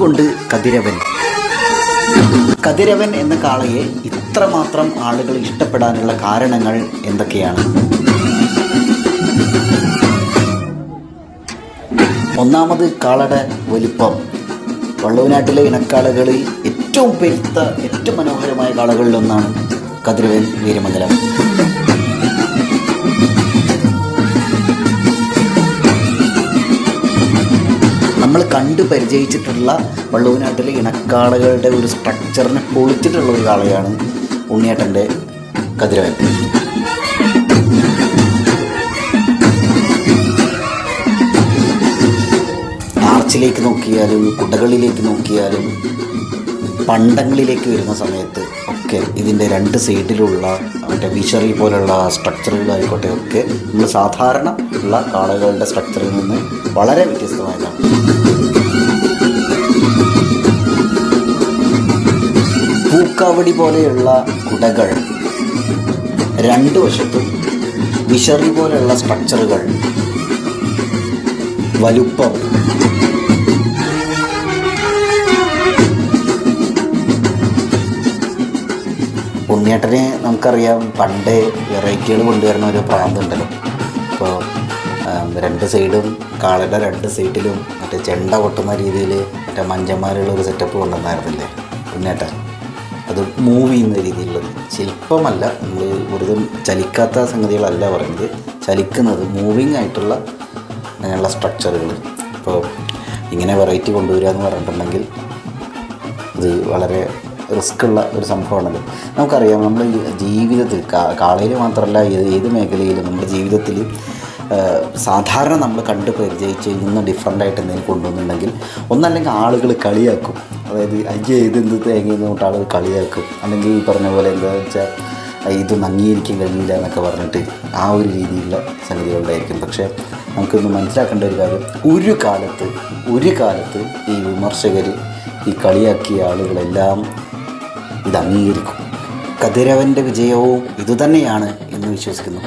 എന്തുകൊണ്ട് കതിരവൻ? കതിരവൻ എന്ന കാളയെ ഇത്രമാത്രം ആളുകൾ ഇഷ്ടപ്പെടാനുള്ള കാരണങ്ങൾ എന്തൊക്കെയാണ്? ഒന്നാമത്, കാളയുടെ വലിപ്പം. വള്ളൂനാട്ടിലെ ഇണക്കാളകളിൽ ഏറ്റവും പെരുത്ത, ഏറ്റവും മനോഹരമായ കാളകളിലൊന്നാണ് കതിരവൻ വീരമംഗലം. നമ്മൾ കണ്ടു പരിചയിച്ചിട്ടുള്ള വള്ളൂനാട്ടിലെ ഇണക്കാളകളുടെ ഒരു സ്ട്രക്ചറിനെ പൊളിച്ചിട്ടുള്ള ഒരു കാളയാണ് ഉണ്ണിയേട്ടൻ്റെ കതിരവൻ. ആർച്ചിലേക്ക് നോക്കിയാലും കുടകളിലേക്ക് നോക്കിയാലും പണ്ടങ്ങളിലേക്ക് വരുന്ന സമയത്ത് ഒക്കെ ഇതിൻ്റെ രണ്ട് സൈഡിലുള്ള മറ്റേ വിഷറി പോലുള്ള സ്ട്രക്ചറുകളായിക്കോട്ടെ ഒക്കെ നമ്മൾ സാധാരണ ഉള്ള കാളകളുടെ സ്ട്രക്ചറിൽ നിന്ന് വളരെ വ്യത്യസ്തമായതാണ്. പൂക്കാവടി പോലെയുള്ള കുടകൾ, രണ്ടു വശത്തും വിഷറി പോലെയുള്ള സ്ട്രക്ചറുകൾ, വലുപ്പം, ഉണ്ണിയേട്ടനെ നമുക്കറിയാം പണ്ട് വെറൈറ്റികൾ കൊണ്ടുവരുന്ന ഒരു പ്രാന്തമുണ്ടല്ലോ. ഇപ്പോൾ രണ്ട് സൈഡും കാളയുടെ രണ്ട് സൈഡിലും മറ്റേ ചെണ്ട കൊട്ടുന്ന രീതിയിൽ മറ്റേ മഞ്ചന്മാരുള്ള ഒരു സെറ്റപ്പ് കൊണ്ടുവന്നായിരുന്നില്ലേ ഉണ്ണിയേട്ടൻ. അത് മൂവ് ചെയ്യുന്ന രീതിയിലുള്ളത്, ശില്പമല്ല, നമ്മൾ വെറുതെ ചലിക്കാത്ത സംഗതികളല്ല പറയുന്നത്, ചലിക്കുന്നത് മൂവിങ് ആയിട്ടുള്ള അങ്ങനെയുള്ള സ്ട്രക്ചറുകൾ. ഇപ്പോൾ ഇങ്ങനെ വെറൈറ്റി കൊണ്ടുവരിക എന്ന് പറഞ്ഞിട്ടുണ്ടെങ്കിൽ ഇത് വളരെ റിസ്ക്കുള്ള ഒരു സംഭവമാണല്ലോ. നമുക്കറിയാം നമ്മൾ ജീവിതത്തിൽ കാളയിൽ മാത്രമല്ല ഏത് മേഖലയിലും നമ്മുടെ ജീവിതത്തിൽ സാധാരണ നമ്മൾ കണ്ട് പരിചയിച്ച് ഇന്ന് ഡിഫറൻ്റായിട്ട് എന്തെങ്കിലും കൊണ്ടുവന്നിട്ടുണ്ടെങ്കിൽ ഒന്നല്ലെങ്കിൽ ആളുകൾ കളിയാക്കും. അതായത് അയ്യേ ഇതെന്ത് തേങ്ങയെന്ന് തൊട്ട് ആളുകൾ കളിയാക്കും. അല്ലെങ്കിൽ ഈ പറഞ്ഞ പോലെ എന്താണെന്ന് വെച്ചാൽ ഇതൊന്നും അംഗീകരിക്കാൻ കഴിയില്ല എന്നൊക്കെ പറഞ്ഞിട്ട് ആ ഒരു രീതിയിലുള്ള സംഗതികളുണ്ടായിരിക്കും. പക്ഷേ നമുക്കൊന്ന് മനസ്സിലാക്കേണ്ട ഒരു കാര്യം, ഒരു കാലത്ത് ഈ വിമർശകർ, ഈ കളിയാക്കിയ ആളുകളെല്ലാം ഇത് അംഗീകരിക്കും. കതിരവൻ്റെ വിജയവും ഇതുതന്നെയാണ് എന്ന് വിശ്വസിക്കുന്നു.